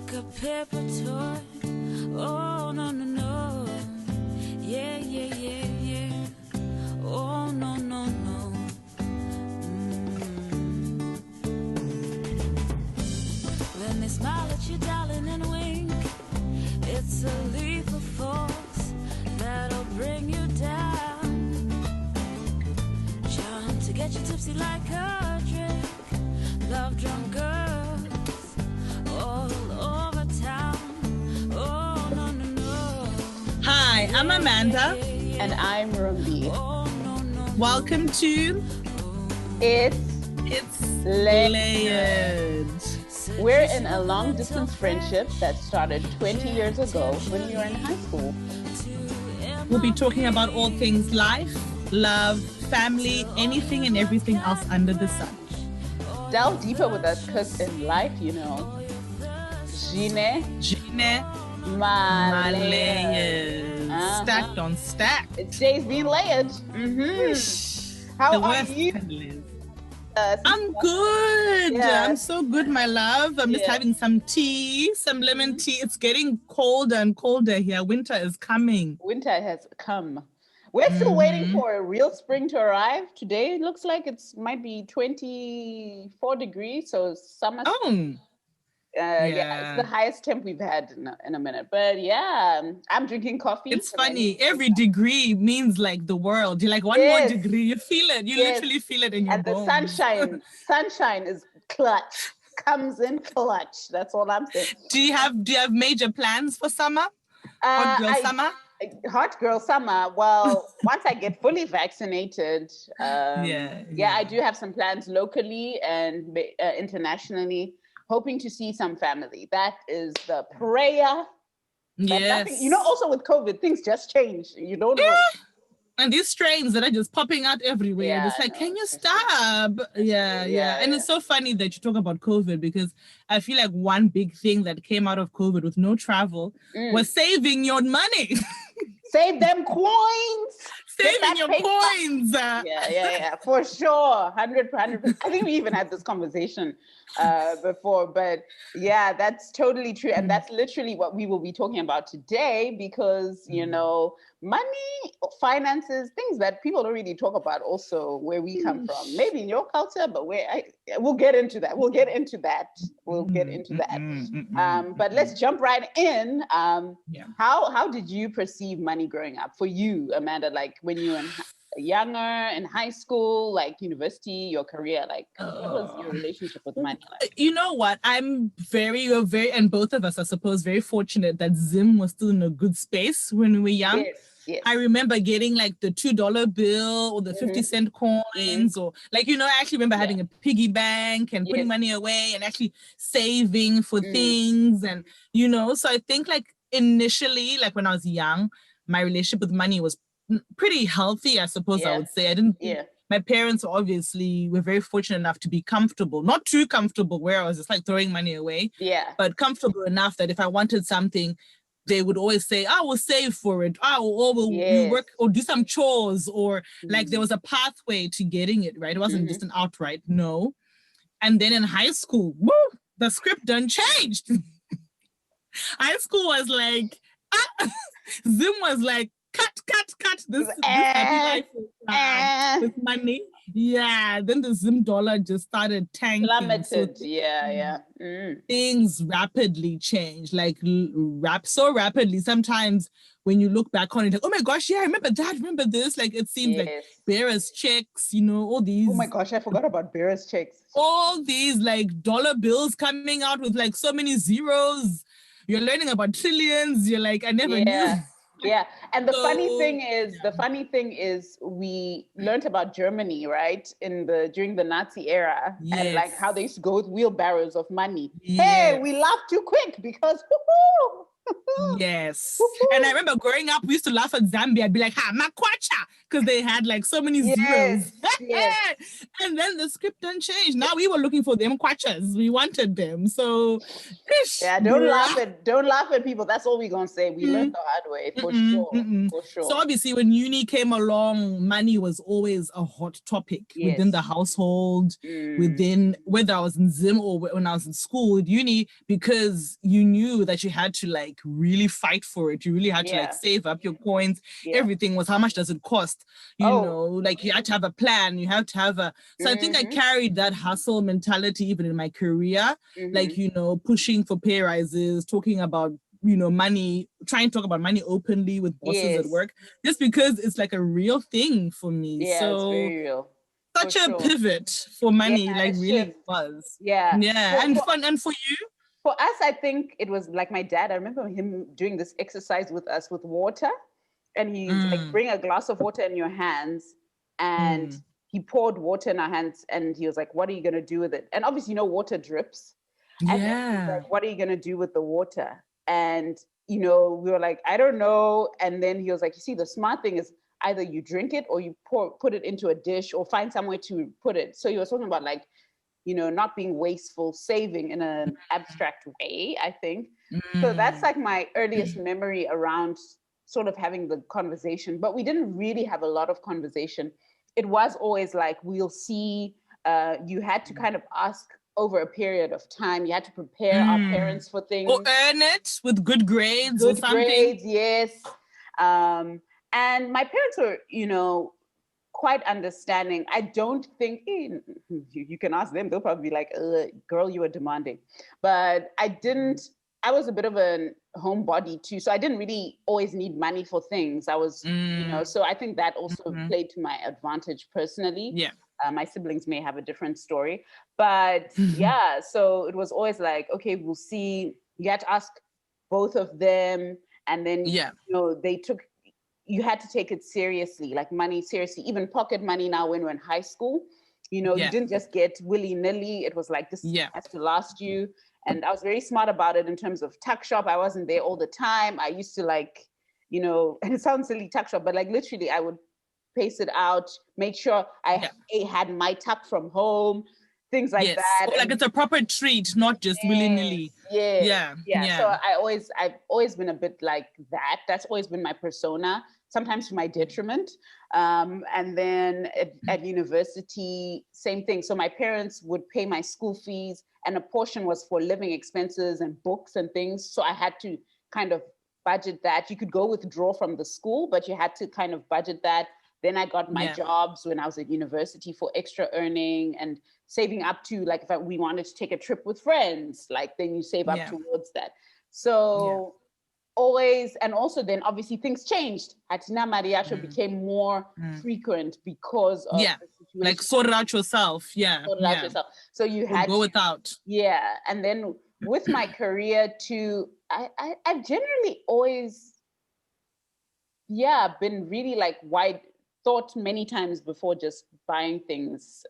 like a paper toy. Oh, no, no, no. Yeah, yeah, yeah, yeah. Oh, no, no, no. When they smile at you, darling, and wink, it's a lethal force that'll bring you down. Trying to get you tipsy like a drink. Love drunk girls all over town. Oh, no, no, no. Hi, I'm Amanda. And I'm Rumbi. Oh, no, no. Welcome to It's Layered. We're in a long distance friendship that started 20 years ago when we were in high school. We'll be talking about all things life, love, family, anything and everything else under the sun. Delve deeper with us because in life, you know, Gine My layers. layers. Stacked on stacked. It's days being layered. How The are worst you? kind of layers. Uh, I'm good. Yeah. I'm so good, my love. I'm just Yeah. having some tea, some lemon tea. It's getting colder and colder here. Winter is coming. Winter has come. We're still waiting for a real spring to arrive. Today it looks like it might be 24 degrees, so summer. Oh, Yeah, it's the highest temp we've had in a minute. But yeah, I'm drinking coffee. it's 'cause I funny. need- Every degree means like the world. You're like one more Yes. degree. You feel it. You Yes. literally feel it in your And the bones. sunshine is clutch. Comes in clutch. That's all I'm saying. Do you have major plans for summer? Hot girl summer? Hot girl summer. Well, once I get fully vaccinated, I do have some plans locally and internationally. Hoping to see some family. That is the prayer. But Yes. nothing, also with COVID, things just change. You don't know. And these strains that are just popping out everywhere. Yeah, It's like, no, can you it's stop? Yeah. And it's so funny that you talk about COVID because I feel like one big thing that came out of COVID with no travel was saving your money. Save them coins. Saving your paper. coins. Yeah, for sure. 100%. I think we even had this conversation before, but yeah, that's totally true. And that's literally what we will be talking about today because, money, finances, things that people don't really talk about also where we come from. Maybe in your culture, but we'll get into that. But let's jump right in. How did you perceive money growing up for you, Amanda? Like when you were younger, in high school, like university, your career, like what was your relationship with money like? You know what? I'm very, and both of us, I suppose, very fortunate that Zim was still in a good space when we were young. Yes. I remember getting like the $2 bill or the 50-cent coins or like, I actually remember having a piggy bank and putting money away and actually saving for things. And, so I think like initially, like when I was young, my relationship with money was pretty healthy, I suppose I would say. I didn't think my parents obviously were very fortunate enough to be comfortable, not too comfortable where I was just like throwing money away, but comfortable enough that if I wanted something, they would always say, I will save for it. We'll work or do some chores or like there was a pathway to getting it, right? It wasn't just an outright no. And then in high school, the script done changed. High school was like, Zim was like, cut. This happy life with money. Yeah. Then the Zim dollar just started tanking. Plummeted. Things rapidly changed, like so rapidly. Sometimes when you look back on it, like, oh my gosh, I remember that. Remember this? Like it seems like bearers checks, all these. Oh my gosh, I forgot about bearers checks. All these like dollar bills coming out with like so many zeros. You're learning about trillions. You're like, I never knew. Yeah, and the funny thing is we learned about Germany, right? During the Nazi era, and like how they used to go with wheelbarrows of money. Hey, we laughed too quick because Yes. And I remember growing up, we used to laugh at Zambia, be like, ha, makwacha, because they had like so many zeros. Yes. And then the script done changed. Now we were looking for them kwachas. We wanted them. So, Yeah, don't laugh at people. That's all we're gonna say. We learned the hard way, for sure. For sure. So obviously when uni came along, money was always a hot topic within the household, within whether I was in Zim or when I was in school with uni, because you knew that you had to like really fight for it. You really had to like save up your coins. Everything was how much does it cost? You know, like you had to have a plan. You have to have a. So I think I carried that hustle mentality even in my career, like, you know, pushing for pay rises, talking about, you know, money, trying to talk about money openly with bosses at work, just because it's like a real thing for me. Yeah, so it's very real. Such a pivot for money, like really was. Yeah. And fun. And for you? For us, I think it was like my dad. I remember him doing this exercise with us with water, and he's like, bring a glass of water in your hands, and he poured water in our hands, and he was like, what are you going to do with it? And obviously, you know, water drips. And then he's like, what are you going to do with the water? And, you know, we were like, I don't know. And then he was like, you see, the smart thing is either you drink it or you put it into a dish or find somewhere to put it. So he was talking about like, you know, not being wasteful, saving in an abstract way, I think. So that's like my earliest memory around sort of having the conversation, but we didn't really have a lot of conversation. It was always like, we'll see, you had to kind of ask over a period of time. You had to prepare our parents for things. Or earn it with good grades or something. Good grades, yes. And my parents were, you know, quite understanding. I don't think, you can ask them, they'll probably be like, girl, you were demanding. But I was a bit of a homebody too. So I didn't really always need money for things. I was, you know, so I think that also played to my advantage personally. Yeah. My siblings may have a different story, but yeah, so it was always like, okay, we'll see. You had to ask both of them. And then, you know, you had to take it seriously, like money seriously, even pocket money now when we're in high school. You know, you didn't just get willy-nilly. It was like, this has to last you. And I was very smart about it in terms of tuck shop. I wasn't there all the time. I used to like, you know, and it sounds silly, tuck shop, but like literally I would pace it out, make sure I had my tuck from home, things like that. Like it's a proper treat, not just willy-nilly. Yeah. So I've always been a bit like that. That's always been my persona, sometimes to my detriment. And then at university, same thing. So my parents would pay my school fees, and a portion was for living expenses and books and things. So I had to kind of budget that. You could go withdraw from the school, but you had to kind of budget that. Then I got my jobs when I was at university for extra earning and saving up to, like, if we wanted to take a trip with friends, like then you save up towards that. So always, and also then obviously things changed. Hatina Mariacho became more frequent because of the situation. Like sort it out yourself. Sort it out yourself. So you had go without. Yeah. And then with my career too, I've generally always been really like thought many times before just buying things.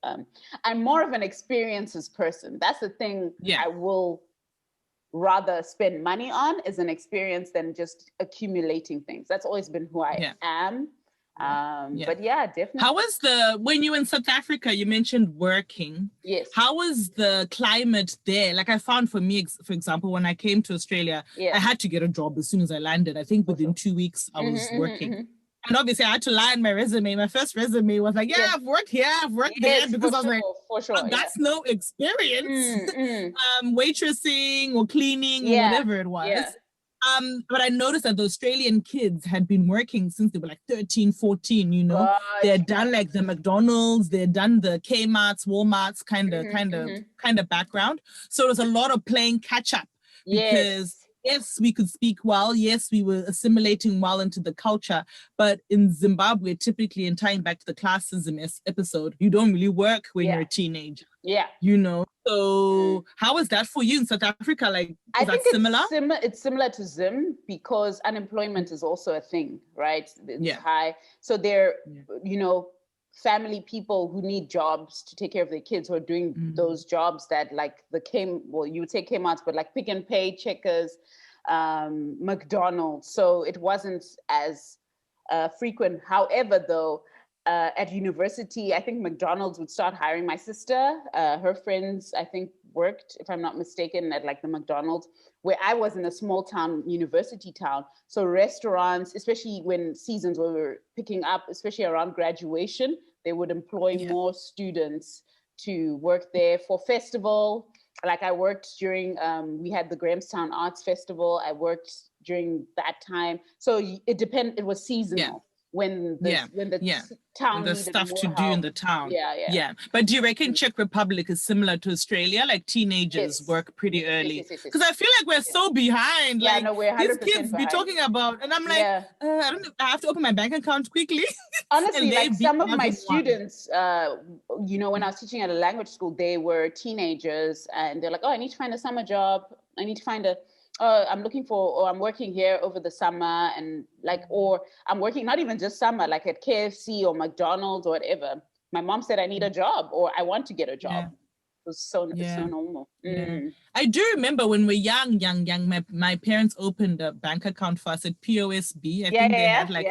I'm more of an experiences person. That's the thing I will rather spend money on, is an experience than just accumulating things. That's always been who I am. But yeah, definitely. How was when you were in South Africa, you mentioned working. Yes. How was the climate there? Like I found for me, for example, when I came to Australia, I had to get a job as soon as I landed. I think within 2 weeks I was working. And obviously I had to lie in my resume. My first resume was like, I've worked here, I've worked there, because I was like, that's no experience. Waitressing or cleaning or whatever it was. But I noticed that the Australian kids had been working since they were like 13, 14, you know. They had done like the McDonald's, they had done the Kmart's, Walmart's kind of background. So it was a lot of playing catch up because yes, we could speak well. Yes, we were assimilating well into the culture. But in Zimbabwe, typically, and tying back to the classism episode, you don't really work when you're a teenager. Yeah. You know? So how is that for you in South Africa? Like, is that similar? It's similar to Zim because unemployment is also a thing, right? It's high. So there, you know, family people who need jobs to take care of their kids who are doing those jobs that like you would say Kmart's, but like Pick and Pay, Checkers, McDonald's. So it wasn't as frequent. However, though, at university, I think McDonald's would start hiring my sister. Her friends, I think, worked, if I'm not mistaken, at like the McDonald's, where I was in a small town, university town. So restaurants, especially when seasons were picking up, especially around graduation, they would employ more students to work there for festival. Like I worked during, we had the Grahamstown Arts Festival. I worked during that time. So it was seasonal. When the town the needed stuff more to help. do in the town. Yeah. But do you reckon Czech Republic is similar to Australia? Like teenagers work pretty early? Because I feel like we're so behind. Yeah, like no, we're 100% these kids behind. be talking about, and I'm like, I don't know, I have to open my bank account quickly. Honestly, like some of my students, you know, when I was teaching at a language school, they were teenagers and they're like, oh, I need to find a summer job. I need to find I'm looking for, or I'm working here over the summer, and like, or I'm working not even just summer, like at KFC or McDonald's or whatever. My mom said I need a job, or I want to get a job. It's so normal. I do remember when we're young, my parents opened a bank account for us at POSB. I think they had like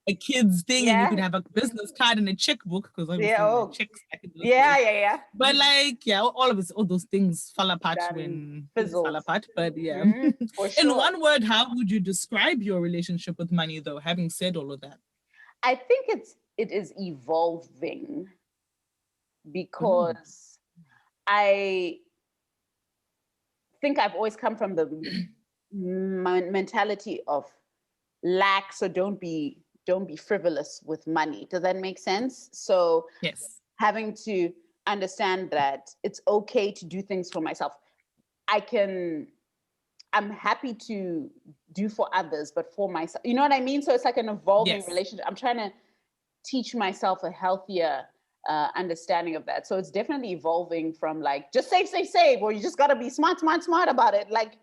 a kids thing, and you could have a business card and a checkbook, because obviously checks. But like, all those things fall apart when things fall apart. But for sure. In one word, how would you describe your relationship with money, though? Having said all of that, I think it is evolving, because I think I've always come from the mentality of lack. So don't be frivolous with money. Does that make sense? So having to understand that it's okay to do things for myself. I'm happy to do for others, but for myself, you know what I mean? So it's like an evolving relationship. I'm trying to teach myself a healthier understanding of that. So it's definitely evolving from like, just save, or you just got to be smart about it. Like,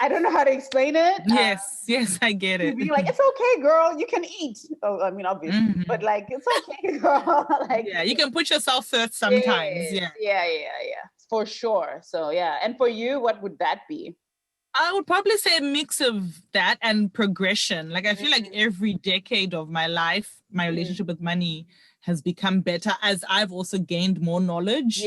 I don't know how to explain it. Yes, I get it. Be like, it's okay, girl, you can eat. Oh, I mean, obviously, but like, it's okay, girl. Like, you can put yourself first sometimes. Yeah, for sure. So and for you, what would that be? I would probably say a mix of that and progression. Like, I feel like every decade of my life, my relationship with money has become better as I've also gained more knowledge.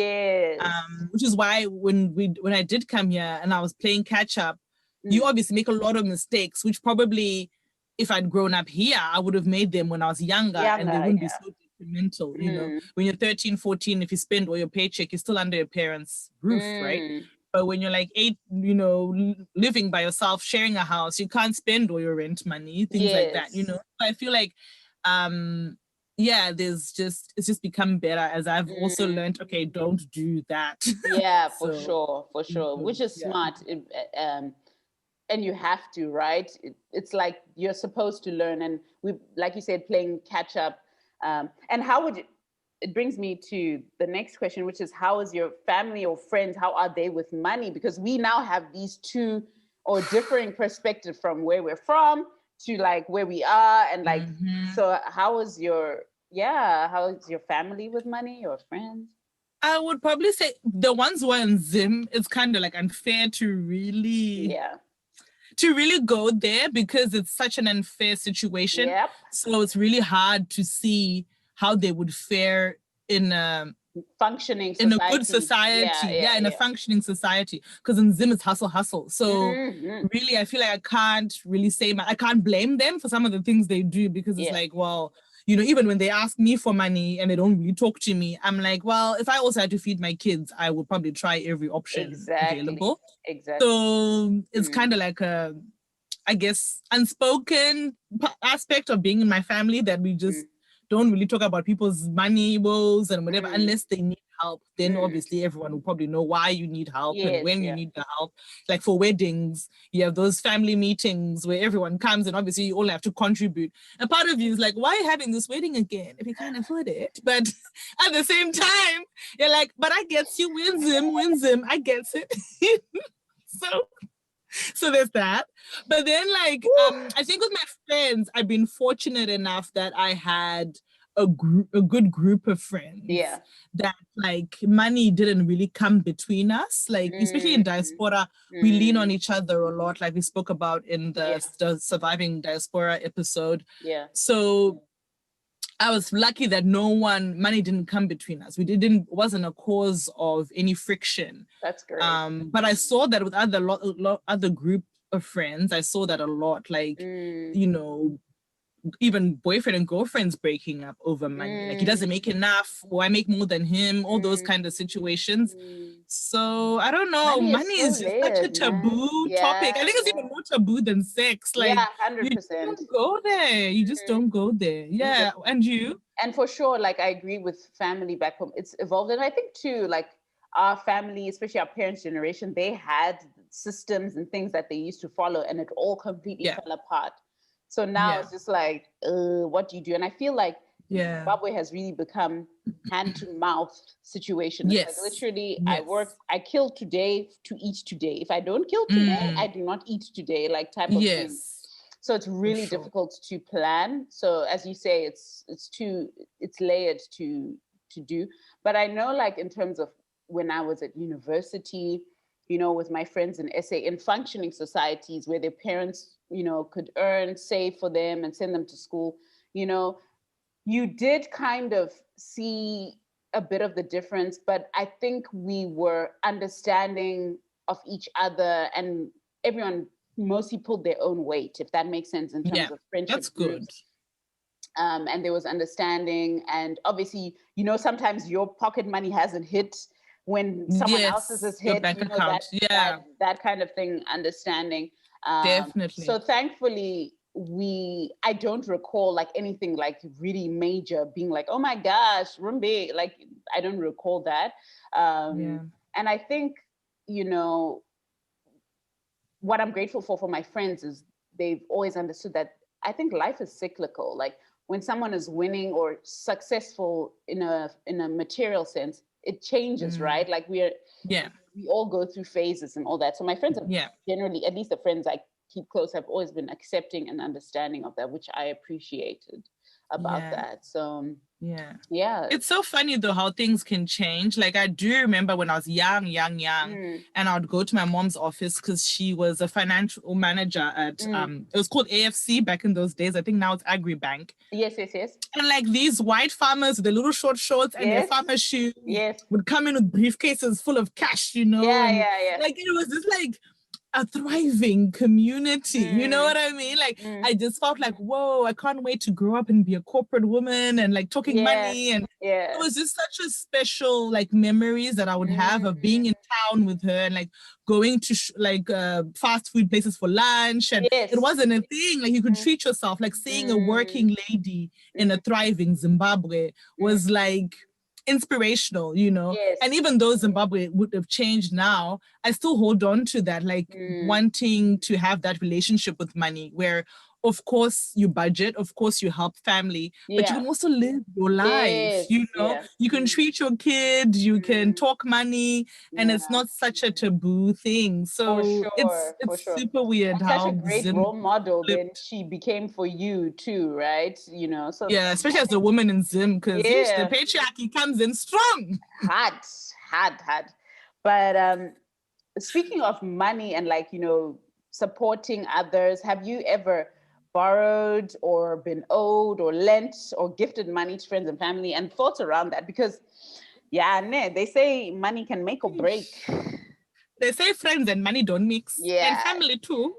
Which is why when I did come here and I was playing catch up, you obviously make a lot of mistakes, which probably if I'd grown up here, I would have made them when I was younger and they wouldn't be so detrimental. You know, when you're 13, 14, if you spend all your paycheck, you're still under your parents' roof, right? But when you're like 8, you know, living by yourself, sharing a house, you can't spend all your rent money, things like that, you know? So I feel like, it's just become better as I've also learned, okay, don't do that. Yeah, for sure, which is smart. And you have to, right? It's like you're supposed to learn. And we, like you said, playing catch up. And how would you, it brings me to the next question, which is, how is your family or friends, how are they with money? Because we now have these two or differing perspectives from where we're from to like where we are. And like, so how is your family with money, your friends? I would probably say the ones who are in Zim, it's kind of like unfair to really go there, because it's such an unfair situation. So it's really hard to see how they would fare in a functioning society. In a good society. In a functioning society. Because in Zim it's hustle. So really, I feel like I can't really say, I can't blame them for some of the things they do, because it's like, well, you know, even when they ask me for money and they don't really talk to me, I'm like, well, if I also had to feed my kids, I would probably try every option available. So it's kind of like a, I guess, unspoken aspect of being in my family, that we just don't really talk about people's money woes and whatever, unless they need help. Then obviously everyone will probably know why you need help and when you need the help. Like for weddings, you have those family meetings where everyone comes and obviously you all have to contribute. And part of you is like, why are you having this wedding again if you can't afford it? But at the same time, you're like, but I get you, wins him, I get it. So there's that. But then like, I think with my friends, I've been fortunate enough that I had a good group of friends. Yeah. That like money didn't really come between us. Like especially in diaspora, we lean on each other a lot. Like we spoke about in the Surviving Diaspora episode. Yeah. So I was lucky that money didn't come between us. Wasn't a cause of any friction. That's great. But I saw that with other group of friends. I saw that a lot. Like, you know, even boyfriend and girlfriends breaking up over money. Like he doesn't make enough, or I make more than him, all those kind of situations. So I don't know. Money is just such a taboo topic. I think it's even more taboo than sex. Like 100%. You don't go there. You just don't go there. Yeah. And you? And for sure, like I agree with family back home. It's evolved. And I think too, like our family, especially our parents' generation, they had systems and things that they used to follow, and it all completely fell apart. So now it's just like, what do you do? And I feel like Zimbabwe has really become hand-to-mouth situation. It's like literally, I kill today to eat today. If I don't kill today, I do not eat today, like type of thing. So it's really difficult to plan. So as you say, it's layered to do. But I know, like in terms of when I was at university, you know, with my friends in SA, in functioning societies where their parents, you know, could earn, save for them and send them to school, you know, you did kind of see a bit of the difference, but I think we were understanding of each other, and everyone mostly pulled their own weight, if that makes sense, in terms of friendship. That's good. And there was understanding, and obviously, you know, sometimes your pocket money hasn't hit when someone else's has hit, bank you know, account. that kind of thing, understanding. Definitely. So thankfully, I don't recall like anything like really major being like, oh my gosh, Rumbi, like I don't recall that. And I think, you know, what I'm grateful for my friends is they've always understood that I think life is cyclical. Like when someone is winning or successful in a material sense, it changes, right? Like we all go through phases and all that. So my friends have generally, at least the friends I keep close, have always been accepting and understanding of that, which I appreciated about that. So it's so funny though how things can change. Like I do remember when I was young, and I would go to my mom's office because she was a financial manager at it was called AFC back in those days. I think now it's Agribank. Yes. And like these white farmers with the little short shorts and their farmer shoes would come in with briefcases full of cash, you know. Like it was just like a thriving community, you know what I mean? Like I just felt like, whoa, I can't wait to grow up and be a corporate woman and like talking money, and it was just such a special like memories that I would have of being in town with her and like going to fast food places for lunch, and it wasn't a thing, like you could treat yourself. Like seeing a working lady in a thriving Zimbabwe was like inspirational, you know. And even though Zimbabwe would have changed now, I still hold on to that, like wanting to have that relationship with money where of course you budget, of course you help family, but you can also live your life, you know. You can treat your kid, you can talk money, and it's not such a taboo thing. So it's super weird and how such a great role model then she became for you too, right? You know, so especially as a woman in Zim, because the patriarchy comes in strong. Hard. But speaking of money and like, you know, supporting others, have you ever borrowed or been owed or lent or gifted money to friends and family, and thoughts around that? Because they say money can make or break. They say friends and money don't mix, and family too.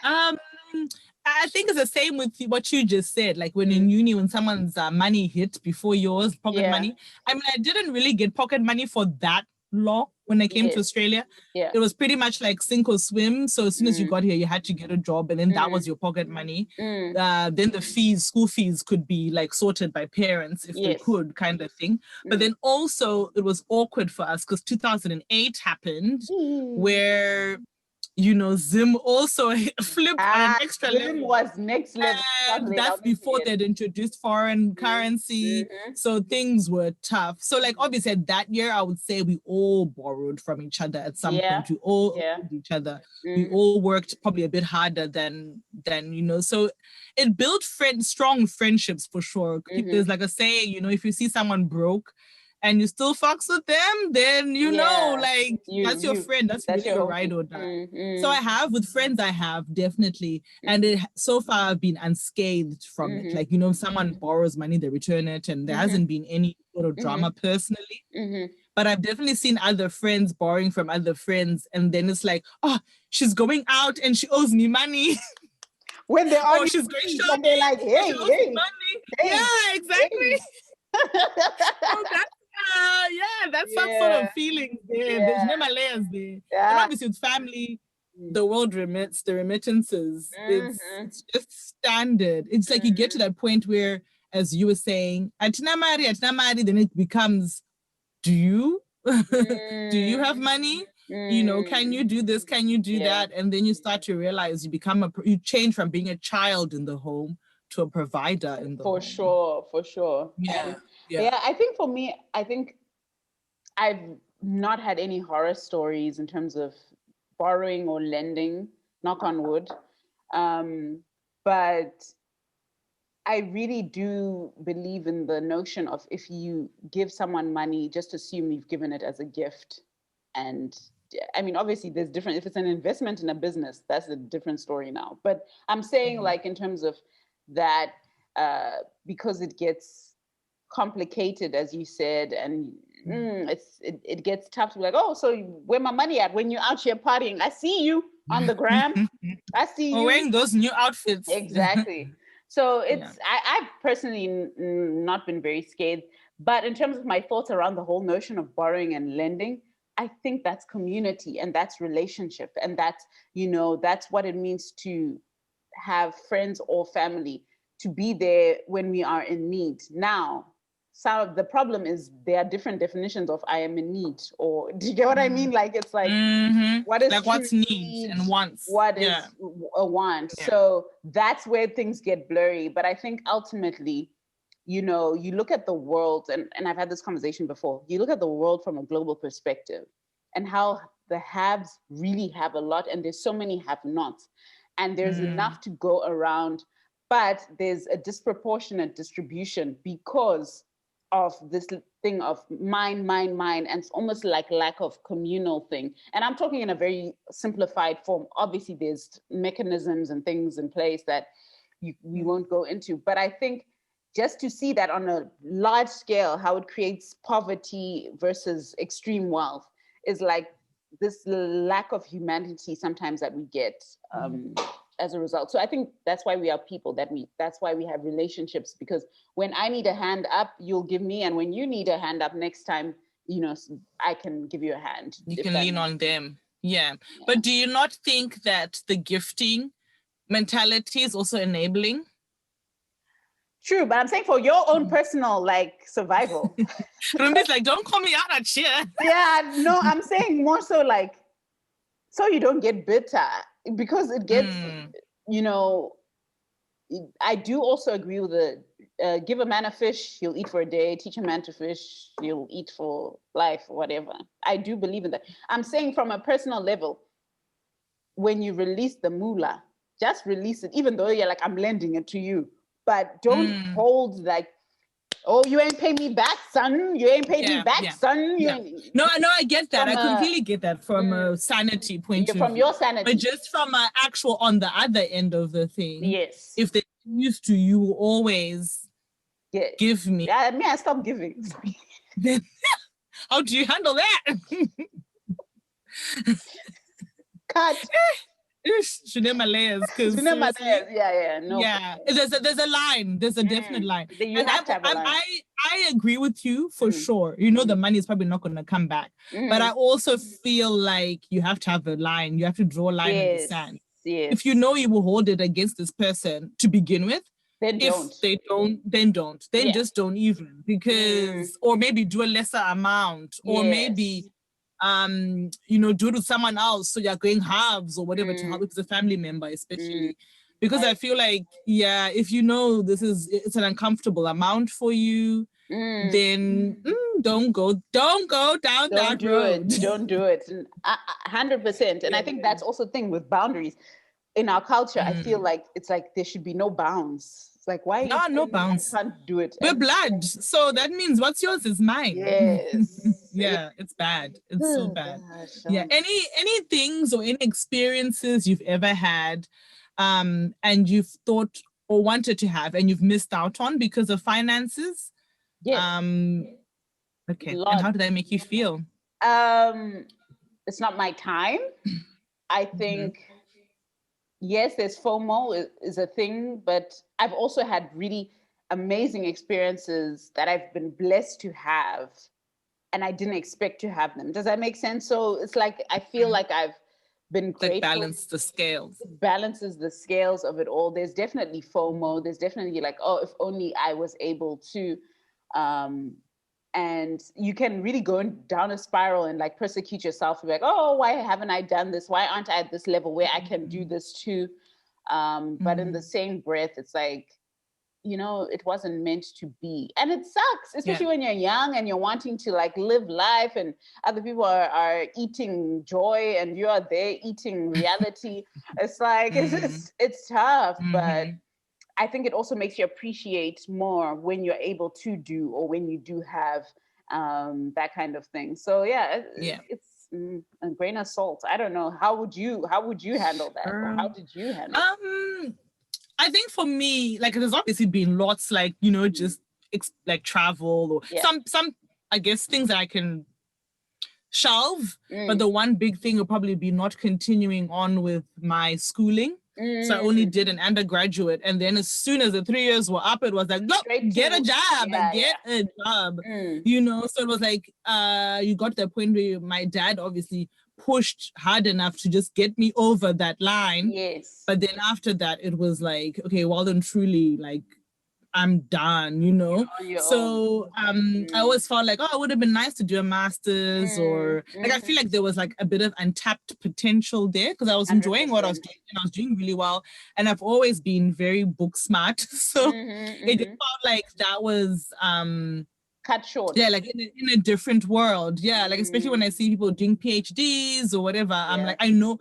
I think it's the same with what you just said. Like when in uni, when someone's money hit before yours, pocket money. I mean, I didn't really get pocket money for that long when I came to Australia. It was pretty much like sink or swim. So as soon as you got here, you had to get a job, and then that was your pocket money. Then the school fees could be like sorted by parents if they could, kind of thing. But then also it was awkward for us because 2008 happened where Zim also flipped on an extra Zim level. was next level. And that's before they'd introduced foreign currency. So things were tough. So like obviously that year, I would say we all borrowed from each other at some point. We all owed each other. We all worked probably a bit harder than so it built strong friendships for sure. There's like a saying, if you see someone broke and you still fucks with them, then that's your friend. That's really your ride or die. So I have with friends, I have definitely, and so far I've been unscathed from it. Like someone borrows money, they return it, and there hasn't been any sort of drama personally. But I've definitely seen other friends borrowing from other friends, and then it's like, oh, she's going out and she owes me money. When they're on, she's going shopping, and they're like, hey, money. Yeah, exactly. That's some sort of feeling there. There's no layers there. And obviously with family, the world remits, the remittances. It's just standard. It's like you get to that point where, as you were saying, atina mari, then it becomes, do you? Do you have money? Can you do this? Can you do that? And then you start to realize you change from being a child in the home to a provider in the home. For sure. Yeah, I think for me, I've not had any horror stories in terms of borrowing or lending, knock on wood. But I really do believe in the notion of if you give someone money, just assume you've given it as a gift. And I mean, obviously there's different, if it's an investment in a business, that's a different story now. But I'm saying like in terms of that, because it gets complicated, as you said, and it gets tough to be like, oh, so where my money at when you're out here partying? I see you on the gram. I see you wearing those new outfits. Exactly. So it's I've personally not been very scathed, but in terms of my thoughts around the whole notion of borrowing and lending, I think that's community and that's relationship, and that's that's what it means to have friends or family, to be there when we are in need. Now, the problem is there are different definitions of I am in need, or do you get what I mean? Like it's like what is like what's needs and wants? What is a want? Yeah. So that's where things get blurry. But I think ultimately, you look at the world, and I've had this conversation before, you look at the world from a global perspective and how the haves really have a lot, and there's so many have-nots, and there's enough to go around, but there's a disproportionate distribution because of this thing of mine, and it's almost like lack of communal thing. And I'm talking in a very simplified form. Obviously, there's mechanisms and things in place that we won't go into, but I think just to see that on a large scale, how it creates poverty versus extreme wealth is like this lack of humanity sometimes that we get as a result. So I think that's why we are people, that's why we have relationships, because when I need a hand up, you'll give me, and when you need a hand up next time, I can give you a hand. You can lean on them. Yeah. But do you not think that the gifting mentality is also enabling? True, but I'm saying for your own personal survival. Rumbi's like, don't call me out at cheer. Yeah, no, I'm saying more so like, so you don't get bitter, because it gets, I do also agree with give a man a fish, he'll eat for a day. Teach a man to fish, he'll eat for life, whatever. I do believe in that. I'm saying from a personal level, when you release the moolah, just release it, even though you're like, I'm lending it to you. But don't hold like, oh, you ain't pay me back, son. You ain't paid me back, son. No, I get that. I completely get that from a sanity point of view. From your sanity. But just from an actual on the other end of the thing. Yes. If they're used to you always give me. Yeah, I stopped giving. Then how do you handle that? Cut. Layers, because there's a line, there's a definite line, and I agree with you for sure. The money is probably not going to come back, but I also feel like you have to have a line. You have to draw a line in the sand. If you know you will hold it against this person to begin with, then just don't even, because or maybe do a lesser amount, or maybe do it with someone else. So you're going halves or whatever to help if it's a family member, especially. Because I feel like, if it's an uncomfortable amount for you, then don't go down that road. Don't do it. 100%. And I think that's also the thing with boundaries. In our culture, I feel like it's like there should be no bounds. It's like, why? No bounds. I can't do it. We're blood. So that means what's yours is mine. Yes. It's bad. It's so bad. Gosh, Any things or any experiences you've ever had and you've thought or wanted to have and you've missed out on because of finances? Yes. Okay. And how did that make you feel? It's not my time. I think, yes, there's FOMO is a thing, but I've also had really amazing experiences that I've been blessed to have, and I didn't expect to have them. Does that make sense? So it's like, I feel like I've been grateful. Like balance the scales. It balances the scales of it all. There's definitely FOMO. There's definitely like, oh, if only I was able to. And you can really go down a spiral and like persecute yourself. Like, oh, why haven't I done this? Why aren't I at this level where I can do this too? But in the same breath, it's like, it wasn't meant to be. And it sucks, especially when you're young and you're wanting to like live life and other people are eating joy and you are there eating reality. It's like, it's tough, but I think it also makes you appreciate more when you're able to do, or when you do have that kind of thing. So it's a grain of salt. I don't know. How would you handle that? Or how did you handle it? I think for me, like, there's obviously been lots, like, just like travel or some, I guess, things that I can shelve. But the one big thing will probably be not continuing on with my schooling. So I only did an undergraduate, and then as soon as the 3 years were up, it was like, look, get a job, get a job. So it was like, you got to the point where my dad obviously pushed hard enough to just get me over that line. Yes. But then after that, it was like, okay, well then truly, like, I'm done, So I always felt like, it would have been nice to do a master's or like, I feel like there was like a bit of untapped potential there because I was enjoying what I was doing and I was doing really well. And I've always been very book smart. So it just felt like that was cut short. Yeah, like in a different world. Yeah, like especially when I see people doing PhDs or whatever, I'm like, I know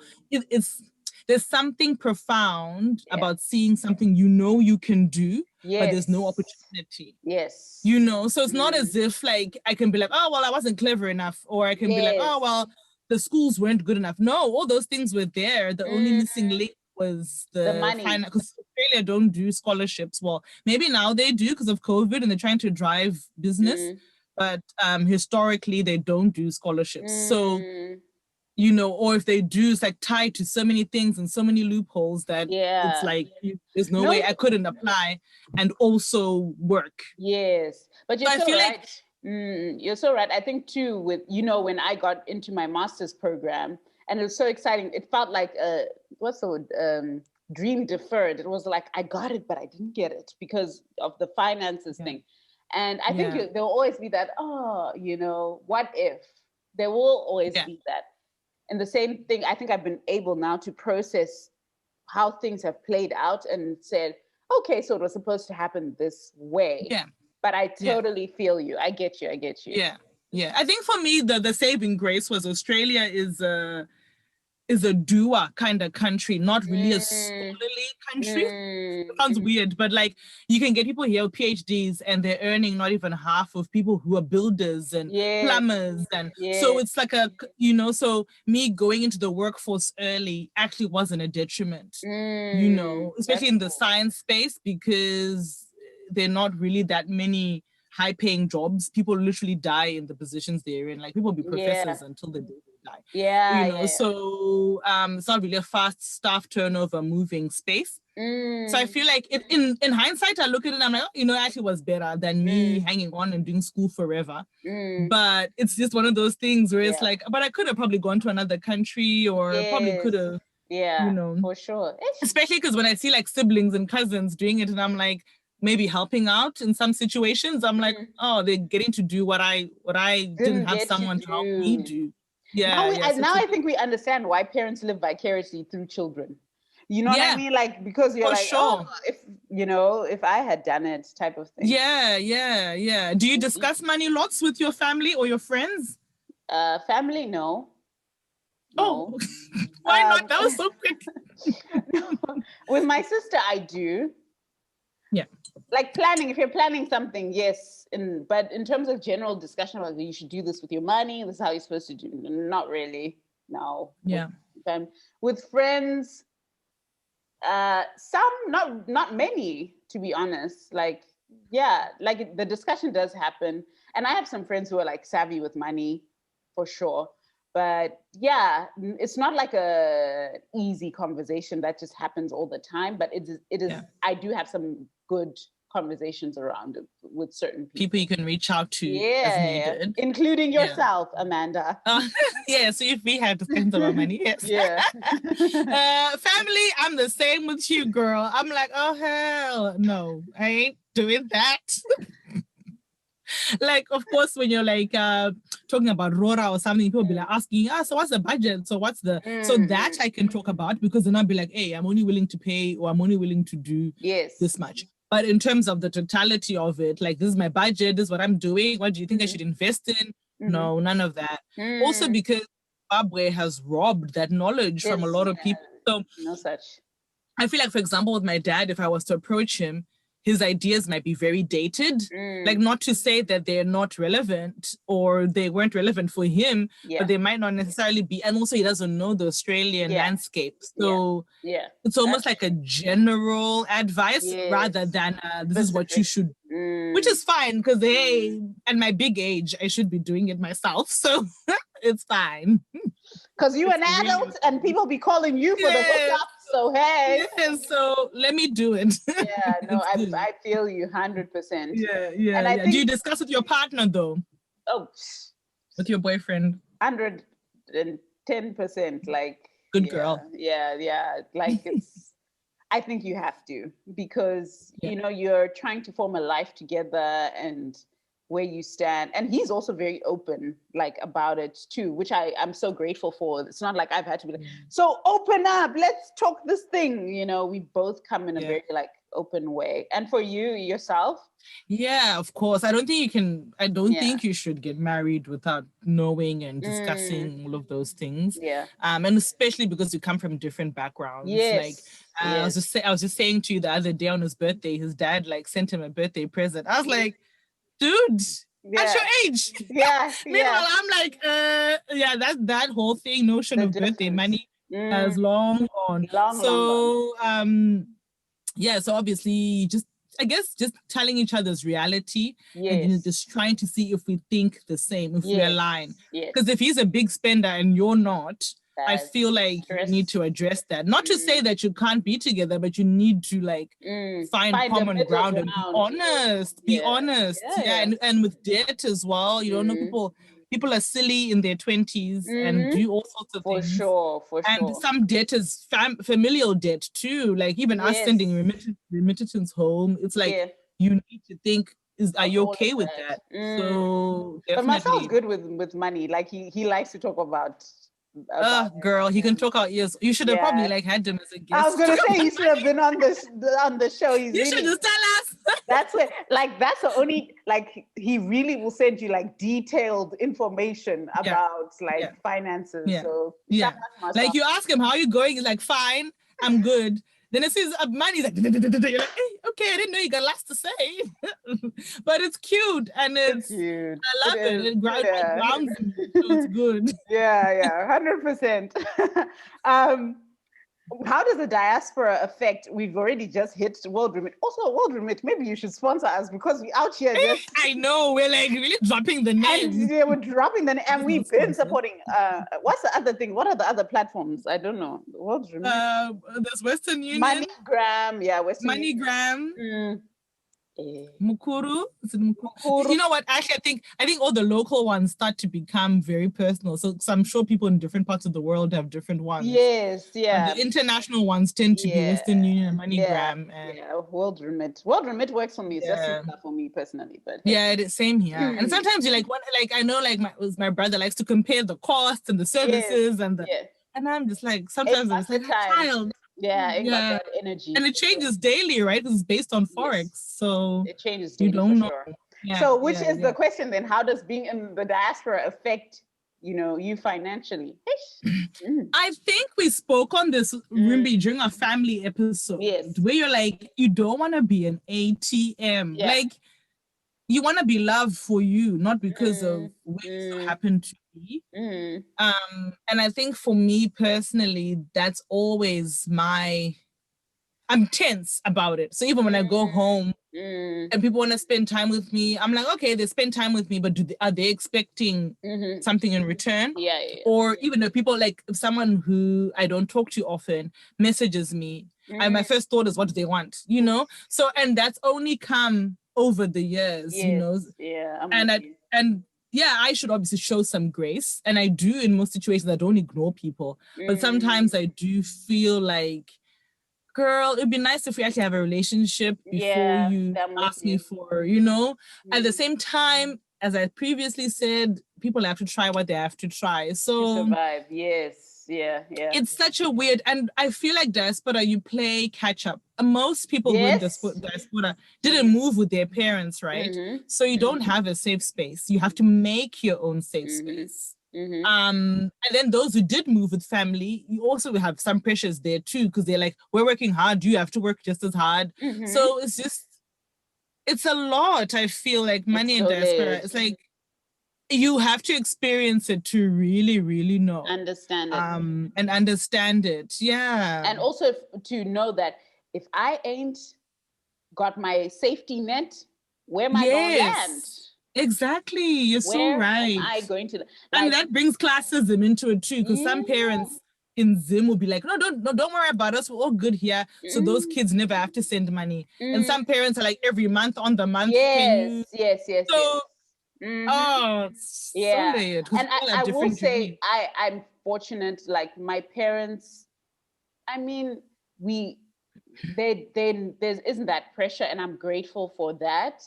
there's something profound about seeing something you can do, but there's no opportunity. Yes. So it's not as if like I can be like, oh, well, I wasn't clever enough, or I can be like, oh, well, the schools weren't good enough. No, all those things were there. The only missing link was the money. Because Australia don't do scholarships. Well, maybe now they do because of COVID and they're trying to drive business, but historically they don't do scholarships. So or if they do, it's like tied to so many things and so many loopholes that it's like there's no way I couldn't apply and also work. Yes, but you're so right. You're so right. I think too with when I got into my master's program, and it was so exciting. It felt like dream deferred. It was like I got it, but I didn't get it because of the finances thing. And I think there will always be that. What if? There will always be that. And the same thing, I think I've been able now to process how things have played out and said, okay, so it was supposed to happen this way. Yeah. But I totally feel you. I get you. Yeah. Yeah. I think for me, the saving grace was Australia is a doer kind of country, not really a scholarly country. It sounds weird, but like you can get people here with PhDs and they're earning not even half of people who are builders and plumbers. And so it's like so me going into the workforce early actually wasn't a detriment, especially in the science space, because there are not really that many high-paying jobs. People literally die in the positions they're in. Like people be professors until the day they die. So it's not really a fast staff turnover moving space. So I feel like in hindsight, I look at it and I'm like, it actually was better than me hanging on and doing school forever. But it's just one of those things where it's like, but I could have probably gone to another country or probably could have. Yeah, for sure. Especially because when I see like siblings and cousins doing it and I'm like, maybe helping out in some situations, I'm like, oh, they're getting to do what I didn't have someone to help me do. Yeah. Now I think we understand why parents live vicariously through children. You know what I mean? Like, because you're for like, sure. oh, if I had done it, type of thing. Yeah. Do you discuss money lots with your family or your friends? Family, no. Oh, why not? That was so quick. With my sister, I do. Yeah. Like planning, if you're planning something, yes. But in terms of general discussion about you should do this with your money, this is how you're supposed to do. Not really. No. Yeah. With friends, some, not many, to be honest. Like, yeah, like the discussion does happen. And I have some friends who are like savvy with money, for sure. But yeah, it's not like a easy conversation that just happens all the time. But it is. Yeah. I do have some good conversations around it with certain people you can reach out to as needed, including yourself, Amanda. So if we have discussions about money, yes. Yeah. Family, I'm the same with you, girl. I'm like, oh hell no, I ain't doing that. Like, of course, when you're like talking about Rora or something, people be like asking, so what's the budget? So what's the so that I can talk about, because then I'll be like, hey, I'm only willing to pay, or I'm only willing to do this much. But in terms of the totality of it, like, this is my budget, this is what I'm doing, what do you think I should invest in? No, none of that. Also, because Zimbabwe has robbed that knowledge from a lot of people. So no such. I feel like, for example, with my dad, if I was to approach him, his ideas might be very dated. Like, not to say that they're not relevant or they weren't relevant for him, but they might not necessarily be. And also, he doesn't know the Australian landscape. So it's almost like a general advice rather than this is what you should, which is fine, because hey, at my big age, I should be doing it myself. So it's fine. Because you're an adult and people be calling you for the hookup. So, hey. So let me do it. Yeah, no, I feel you 100%. Yeah. And I think, do you discuss with your partner, though? Oh. With your boyfriend? 110%. Like. Good girl. Yeah. Like, it's, I think you have to, because, you know, you're trying to form a life together and where you stand. And he's also very open, like, about it too, which I'm so grateful for. It's not like I've had to be like, so open up, let's talk this thing. You know, we both come in a very like open way. And for you yourself? Yeah, of course. I don't think you should get married without knowing and discussing all of those things. Yeah. And especially because you come from different backgrounds. Like, I was just saying to you the other day on his birthday, his dad like sent him a birthday present. I was like, dude, at your age. Meanwhile, I'm like, that whole notion of birthday money has long gone. So obviously just telling each other's reality and just trying to see if we think the same, if we align. Because if he's a big spender and you're not, I feel like you need to address that. Not to say that you can't be together, but you need to like find common ground and be honest. And with debt as well, you don't know, people are silly in their 20s and do all sorts of things. For sure. And some debt is familial debt too. Like, even us sending remittance home, it's like you need to think, are you okay with that? So definitely. But Marcel's good with money. Like, he likes to talk about girl, he can talk out ears. You should have probably like had him as a guest. I was gonna say, he should have been on the show. You should just tell us. That's it. Like, that's the only, like, he really will send you like detailed information about finances. So like, you ask him, how are you going? He's like, fine, I'm good. Then it says money. He's like, you're like, hey, okay, I didn't know you got lots to say. But it's cute and it's cute. I love it. It grounds me. So it's good. Yeah, 100%. How does the diaspora affect? We've already just hit World Remit. Also, World Remit, maybe you should sponsor us, because we out here just. I know, we're like really dropping the name. We're dropping the name, and we've been supporting. What's the other thing? What are the other platforms? I don't know. World Remit. There's Western Union. MoneyGram, Western MoneyGram. Mukuru? Is it Mukuru? Mukuru. You know what? Actually, I think all the local ones start to become very personal. So I'm sure people in different parts of the world have different ones. Yes, yeah. But the international ones tend to be Western Union and MoneyGram. And World Remit. World Remit works for me. It's just simpler for me personally. But hey. Yeah, it is same here. And sometimes you like I know like my brother likes to compare the costs and the services and I'm just like sometimes it's like child. Yeah, ain't got that energy. And it changes daily, right? It's based on Forex. So it changes daily, you don't know. Sure. Yeah, so which is the question then? How does being in the diaspora affect, you financially? I think we spoke on this, Rimbi, during our family episode. Yes. Where you're like, you don't want to be an ATM. Yeah. Like, you want to be loved for you, not because of where you happen to be. And I think for me personally, that's always I'm tense about it. So even when I go home and people want to spend time with me, I'm like, okay, they spend time with me, but are they expecting something in return? Yeah. Or even if people like, if someone who I don't talk to often messages me, my first thought is, what do they want? So, and that's only come over the years, Yeah. And I should obviously show some grace. And I do in most situations. I don't ignore people. But sometimes I do feel like, girl, it'd be nice if we actually have a relationship before you ask me for, At the same time, as I previously said, people have to try what they have to try. So to survive, yes. Yeah. It's such a weird, and I feel like diaspora, you play catch up. Most people who in diaspora didn't move with their parents, right? So you don't have a safe space. You have to make your own safe space. And then those who did move with family, you also have some pressures there too, because they're like, we're working hard, you have to work just as hard. So it's a lot. I feel like money in diaspora, it's like you have to experience it to really, really know. Understand it. And understand it. Yeah. And also to know that if I ain't got my safety net, where am I going to land? Exactly. You're so right. Am I going to? And that brings classism into it too, because some parents in Zim will be like, no, don't worry about us. We're all good here. So those kids never have to send money. And some parents are like, every month on the month. Yes. So, so layered. And I will say, I'm fortunate. Like my parents, I mean, there isn't that pressure, and I'm grateful for that.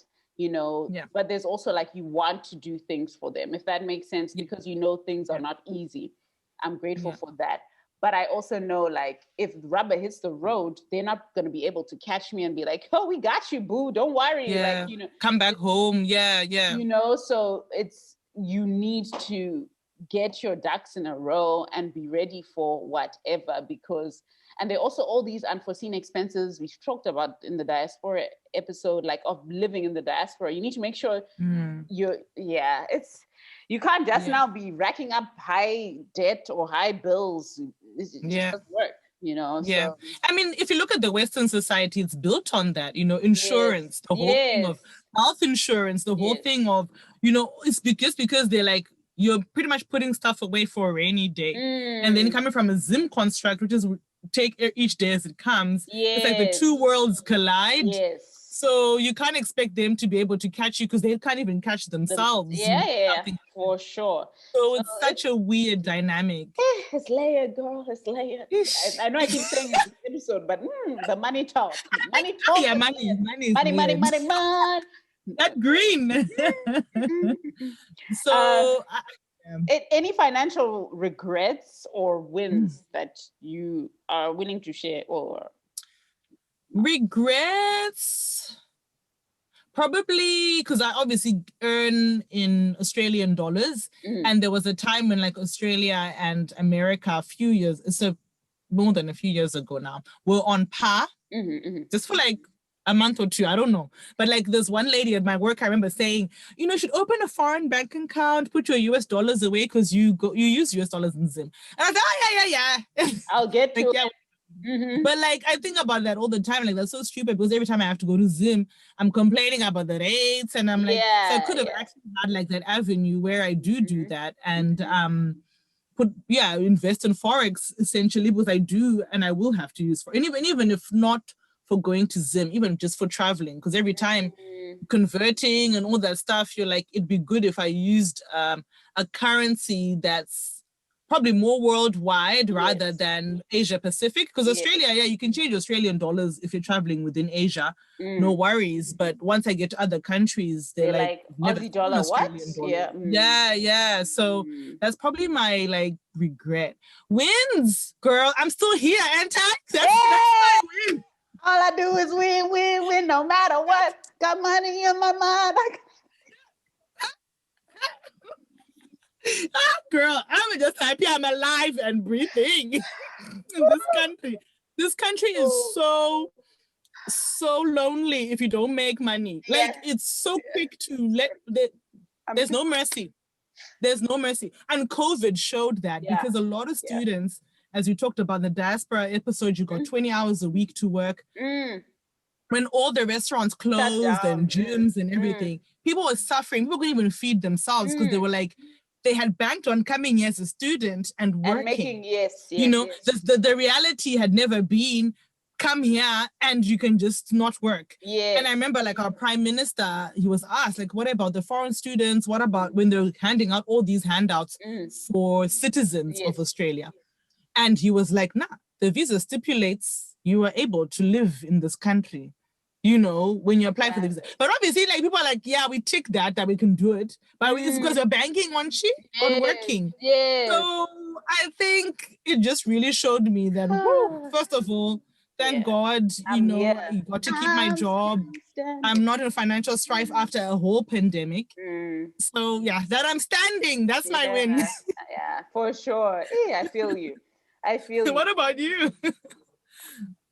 But there's also like you want to do things for them, if that makes sense, because things are not easy. I'm grateful for that. But I also know, like, if rubber hits the road, they're not going to be able to catch me and be like, oh, we got you, boo, don't worry. Like, come back home. So you need to get your ducks in a row and be ready for whatever, and there are also all these unforeseen expenses we talked about in the diaspora episode, like of living in the diaspora. You need to make sure you can't just now be racking up high debt or high bills. It just doesn't work, So. I mean, if you look at the Western society, it's built on that, insurance, the whole thing of health insurance, the whole thing of, it's because they're like, you're pretty much putting stuff away for a rainy day. And then coming from a Zim construct, which is take each day as it comes, it's like the two worlds collide. So you can't expect them to be able to catch you because they can't even catch themselves. For sure. So it's such a weird dynamic. It's layered, girl. It's layered. I know I keep saying this episode, but the money talk. Money talk. Yeah, money. Money. That green. So... any financial regrets or wins that you are willing to share? Or regrets? Probably because I obviously earn in Australian dollars, and there was a time when like Australia and America more than a few years ago now, were on par, just for like a month or two, I don't know. But like there's one lady at my work, I remember saying, you should open a foreign bank account, put your US dollars away because you use US dollars in Zim. And I was like, oh, yeah. I'll get to it. But like, I think about that all the time. Like, that's so stupid because every time I have to go to Zim, I'm complaining about the rates. And I'm like, so I could have actually had like that avenue where I do that and invest in Forex essentially, because I do and I will have to use for, and even if not for going to Zim, even just for traveling, because every time converting and all that stuff, you're like, it'd be good if I used a currency that's probably more worldwide rather than Asia Pacific, because Australia, you can change Australian dollars if you're traveling within Asia, no worries. But once I get to other countries, they're like Aussie dollar, what? Yeah. So that's probably my like regret. Wins, girl. I'm still here, anti. That's my win. All I do is win, no matter what. Got money in my mind. Girl, I'm just happy I'm alive and breathing in this country. This country is so lonely if you don't make money. Like, it's so quick to there's no mercy. There's no mercy. And COVID showed that because a lot of students, as we talked about in the diaspora episode, you got 20 hours a week to work. When all the restaurants closed and gyms and everything, people were suffering. People couldn't even feed themselves because they were like, they had banked on coming here as a student and working. And making, the reality had never been come here and you can just not work. And I remember like our prime minister, he was asked like, what about the foreign students? What about when they're handing out all these handouts for citizens of Australia? And he was like, nah, the visa stipulates you are able to live in this country, when you apply for the visa. But obviously, like, people are like, yeah, we tick that we can do it. But it's because we're banking on on working. So I think it just really showed me that, first of all, thank God, I got to keep my job. I'm not in financial strife after a whole pandemic. So that I'm standing. That's my win. Yeah, for sure. Yeah, I feel you. What about you?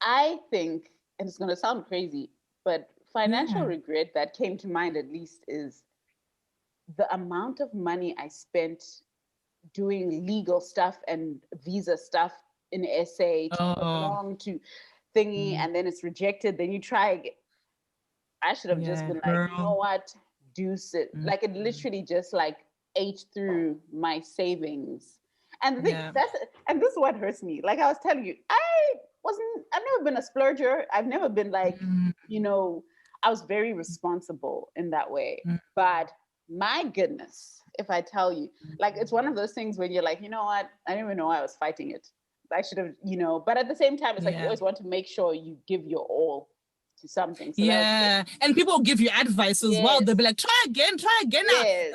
I think, and it's going to sound crazy, but financial regret that came to mind at least is the amount of money I spent doing legal stuff and visa stuff in SA to belong to thingy, and then it's rejected. Then you try again. I should have just been like, you know what, deuce it. Like, it literally just like ate through my savings. And the thing and this is what hurts me. Like I was telling you, I've never been a splurger. I've never been like, I was very responsible in that way. But my goodness, if I tell you, like, it's one of those things where you're like, you know what? I didn't even know I was fighting it. I should have, but at the same time, it's like, you always want to make sure you give your all to something. So and people give you advice as well. They'll be like, try again.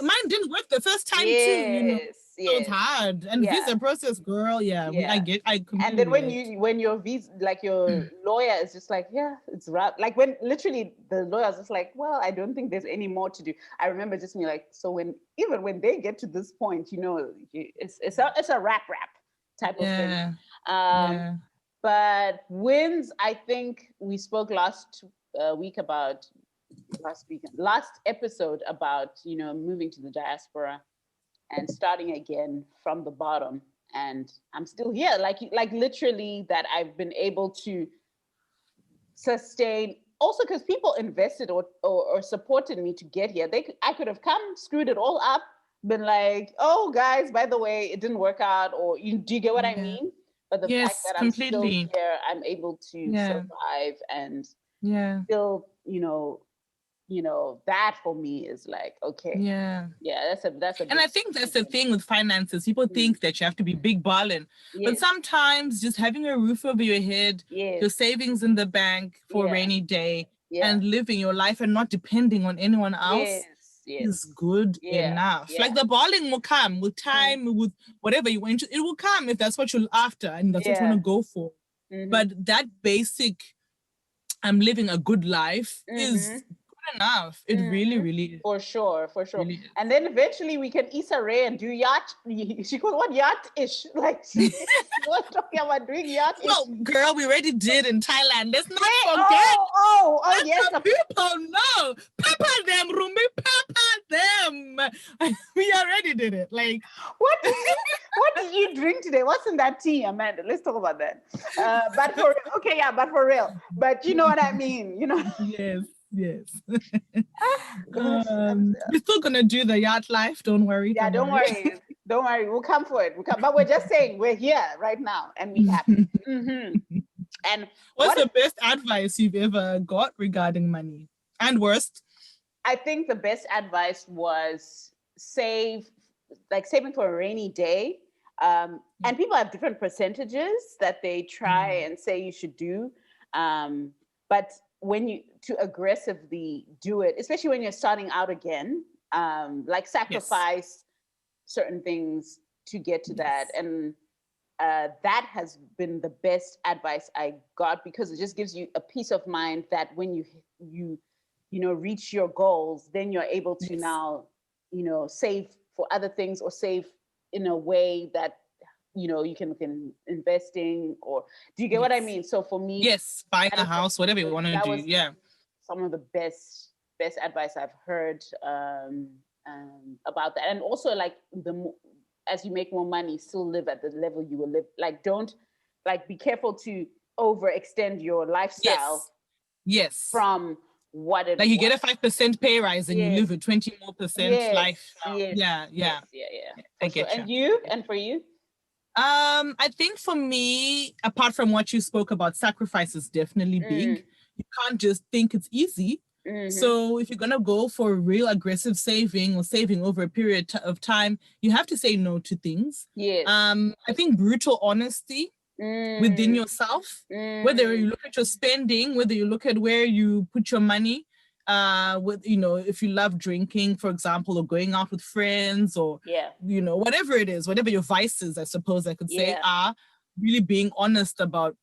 Mine didn't work the first time too, So it's hard. And visa process, girl, I completely and then when your visa, like your lawyer is just like, it's right. Like when literally the lawyer's just like, well, I don't think there's any more to do. I remember just me like, so when they get to this point, it's a wrap type of thing. But wins, I think we spoke last episode about, moving to the diaspora and starting again from the bottom. And I'm still here, like literally that I've been able to sustain, also because people invested or supported me to get here. I could have come, screwed it all up, been like, oh guys, by the way, it didn't work out, or do you get what I mean? But the fact that I'm still here, I'm able to survive and still, that for me is like, okay. That's a and I think that's the thing with finances. People think that you have to be big balling, but sometimes just having a roof over your head, your savings in the bank for a rainy day, and living your life and not depending on anyone else is good enough. Like the balling will come with time, with whatever you want. It will come if that's what you're after and that's what you want to go for. But that basic, I'm living a good life is good enough. It really, really is. For sure. Really, and then eventually we can Issa Rae and do yacht. She called what yacht-ish? Like she was talking about doing yacht-ish. Well, girl, we already did in Thailand. Let's not forget. Oh yes. The people know. Pepper them, Rumi. Pepper them. We already did it. Like, what did you drink today? What's in that tea, Amanda? Let's talk about that. But for real. But you know what I mean. Yes. We're still gonna do the yacht life. Don't worry. Yeah, don't worry. Don't worry. We'll come for it. But we're just saying we're here right now and we happy. And what's the best advice you've ever got regarding money? And worst? I think the best advice was saving for a rainy day. And people have different percentages that they try and say you should do. But when you to aggressively do it, especially when you're starting out again, like sacrifice certain things to get to that. And that has been the best advice I got, because it just gives you a peace of mind that when you reach your goals, then you're able to now, save for other things, or save in a way that, you can look in investing, or do you get what I mean? So for me, buying a house, whatever you want to do. Yeah. Some of the best advice I've heard about that. And also, like, as you make more money, still live at the level you will live. Like, don't, be careful to overextend your lifestyle. Yes. From what it you get a 5% pay rise and you live a 20% more life. Yeah. I get you. And you? And for you? I think for me, apart from what you spoke about, sacrifice is definitely big. You can't just think it's easy. So if you're going to go for real aggressive saving, or saving over a period of time, you have to say no to things. Yes. I think brutal honesty within yourself, whether you look at your spending, whether you look at where you put your money, if you love drinking, for example, or going out with friends, or, whatever it is, whatever your vices, I suppose I could say, are really being honest about,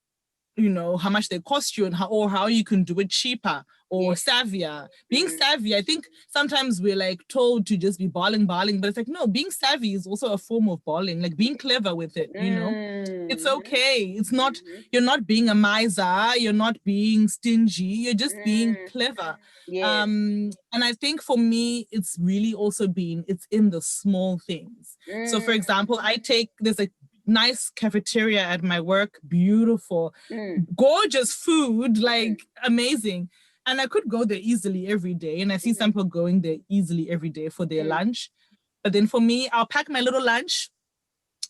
how much they cost you, and how you can do it cheaper or savvier. Being savvy, I think sometimes we're told to just be balling, but it's no, being savvy is also a form of balling, being clever with it, It's okay. It's not, you're not being a miser, you're not being stingy, you're just being clever. And I think for me, it's really also it's in the small things. So for example, there's a nice cafeteria at my work, beautiful, gorgeous food, amazing. And I could go there easily every day. And I see some people going there easily every day for their lunch. But then for me, I'll pack my little lunch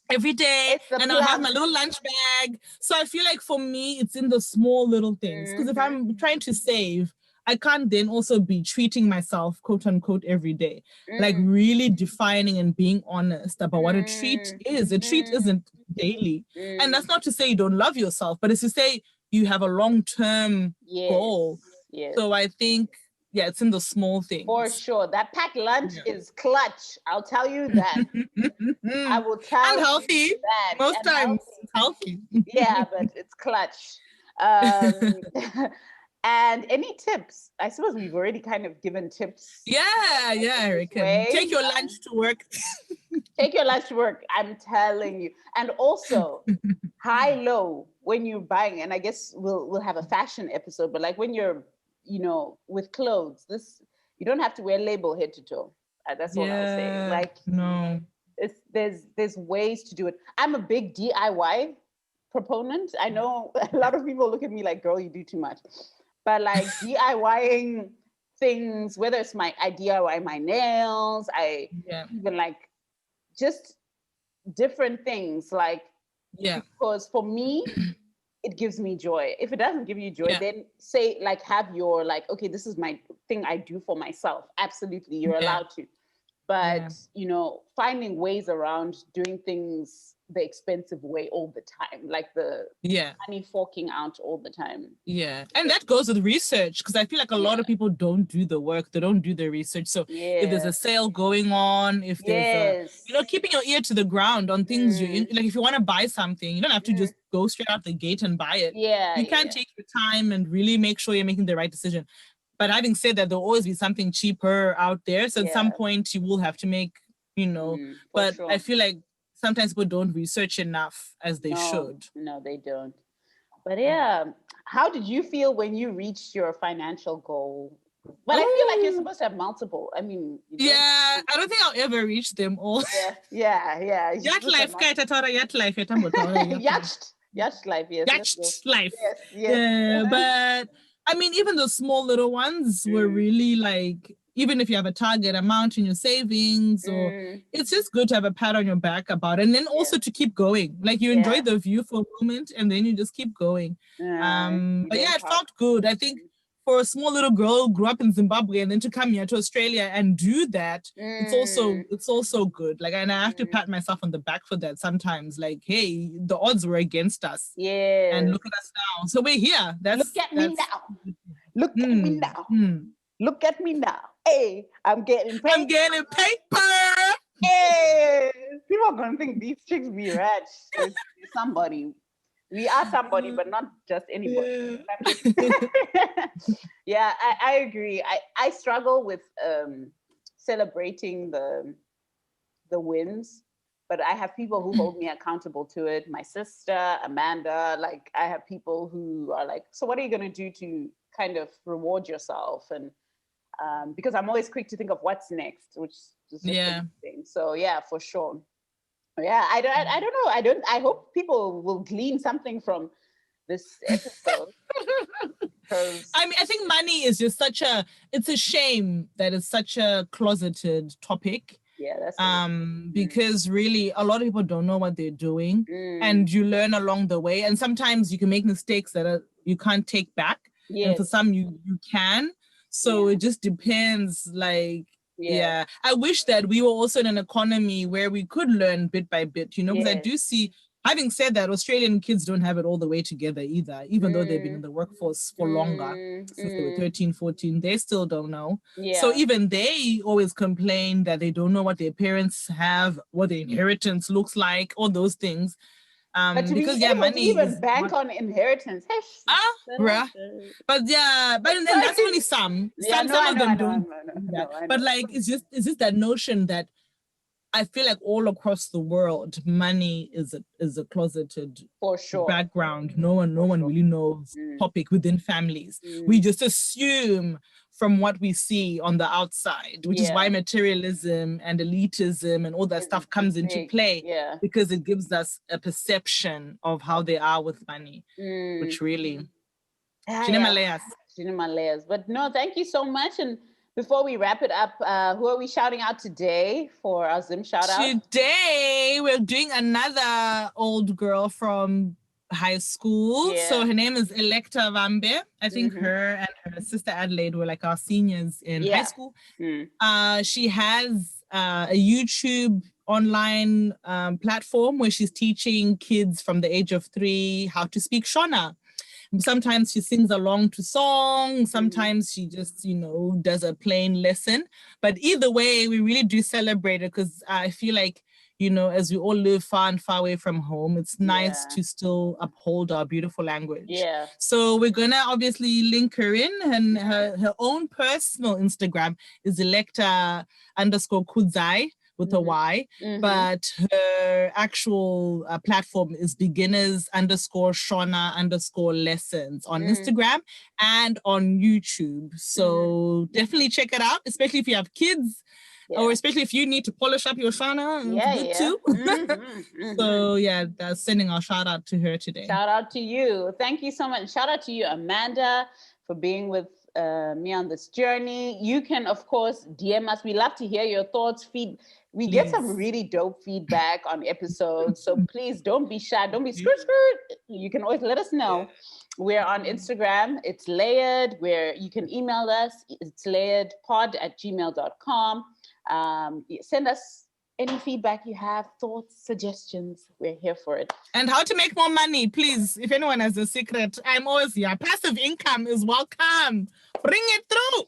every day, and I'll have my little lunch bag. So I feel like for me, it's in the small little things. Because if I'm trying to save, I can't then also be treating myself, quote unquote, every day. Really defining and being honest about what a treat is. A treat isn't daily. And that's not to say you don't love yourself, but it's to say you have a long-term goal. So I think, it's in the small things. For sure. That packed lunch is clutch. I'll tell you that. I will tell you healthy. That. Most times it's healthy. Yeah, but it's clutch. And any tips? I suppose we've already kind of given tips. Yeah, I reckon. Take your lunch to work. Take your lunch to work. I'm telling you. And also, high-low when you're buying. And I guess we'll have a fashion episode. But when you're, with clothes, you don't have to wear label head to toe. That's all I'll say. No. There's ways to do it. I'm a big DIY proponent. I know a lot of people look at me like, girl, you do too much. But DIYing things, whether it's I DIY my nails, even just different things, because for me, it gives me joy. If it doesn't give you joy, then say have your okay, this is my thing I do for myself. Absolutely, you're allowed to. But finding ways around doing things the expensive way all the time, the money forking out all the time. And that goes with research, because I feel like a lot of people don't do the work, they don't do the research. So if there's a sale going on, if there's keeping your ear to the ground on things if you want to buy something, you don't have to just go straight out the gate and buy it. You can take your time and really make sure you're making the right decision. But having said that, there'll always be something cheaper out there, so at some point you will have to make but I feel like sometimes people don't research enough as they should. No, they don't. But how did you feel when you reached your financial goal? But I feel like you're supposed to have multiple. I mean, I don't think I'll ever reach them all. Yeah. Yacht life, yacht life, yacht life, yes. Yacht life. Yes. But I mean, even the small little ones were really even if you have a target amount in your savings, or it's just good to have a pat on your back about it. And then also to keep going. Like you enjoy the view for a moment and then you just keep going. But yeah, it felt good. I think for a small little girl, grew up in Zimbabwe and then to come here to Australia and do that, it's also good. Like, and I have to pat myself on the back for that sometimes. Like, hey, the odds were against us. Yeah. And look at us now. So we're here. Look at me now. Look at me now. Look at me now. Hey, I'm getting paper. I'm getting paper. Hey, people are gonna think these chicks be rich. It's somebody. We are somebody, but not just anybody. Yeah, I agree. I struggle with celebrating the wins, but I have people who hold me accountable to it. My sister, Amanda, like I have people who are like, so what are you gonna do to kind of reward yourself? And because I'm always quick to think of what's next, which is interesting. So yeah, for sure. Yeah, I don't know. I hope people will glean something from this episode. I mean, I think money is just it's a shame that it's such a closeted topic. Yeah, that's because really a lot of people don't know what they're doing, and you learn along the way. And sometimes you can make mistakes that you can't take back. Yes. And for some you can. So it just depends, like, I wish that we were also in an economy where we could learn bit by bit, you know, because I do see, having said that, Australian kids don't have it all the way together either, even though they've been in the workforce for longer, since they were 13, 14, they still don't know. Yeah. So even they always complain that they don't know what their parents have, what their inheritance looks like, all those things. But to because be able money to even bank on inheritance, bruh. But then that's only some. Some of them don't. But like, it's just that notion that I feel like all across the world, money is a closeted for sure background. No one really knows topic within families. We just assume from what we see on the outside, which is why materialism and elitism and all that stuff comes into play, because it gives us a perception of how they are with money, which really, Malayas. But no, thank you so much. And before we wrap it up, who are we shouting out today for our Zim shout out? Today, we're doing another old girl from high school. So her name is Electa Vambe. I think her and her sister Adelaide were like our seniors in high school. She has a YouTube online platform where she's teaching kids from the age of 3 how to speak Shona. Sometimes she sings along to songs. Sometimes she just, does a plain lesson. But either way, we really do celebrate it because I feel like, as we all live far and far away from home, it's nice to still uphold our beautiful language. Yeah. So we're going to obviously link her in, and her own personal Instagram is Electa_Kudzai with a Y, but her actual platform is beginners_Shona_lessons on Instagram and on YouTube. So definitely check it out, especially if you have kids. Or especially if you need to polish up your Shona, it's good too. So sending our shout out to her today. Shout out to you. Thank you so much. Shout out to you, Amanda, for being with me on this journey. You can, of course, DM us. We love to hear your thoughts. We get some really dope feedback on episodes. So please don't be shy. Don't be skirt. You can always let us know. We're on Instagram. It's Layered, where you can email us. It's layeredpod@gmail.com. Send us any feedback you have, thoughts, suggestions. We're here for it. And how to make more money, please. If anyone has a secret, I'm always here. Passive income is welcome. Bring it through.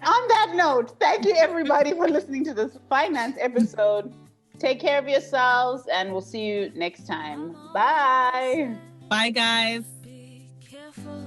On that note, thank you everybody for listening to this finance episode. Take care of yourselves, and we'll see you next time. Bye. Bye, guys. Be careful.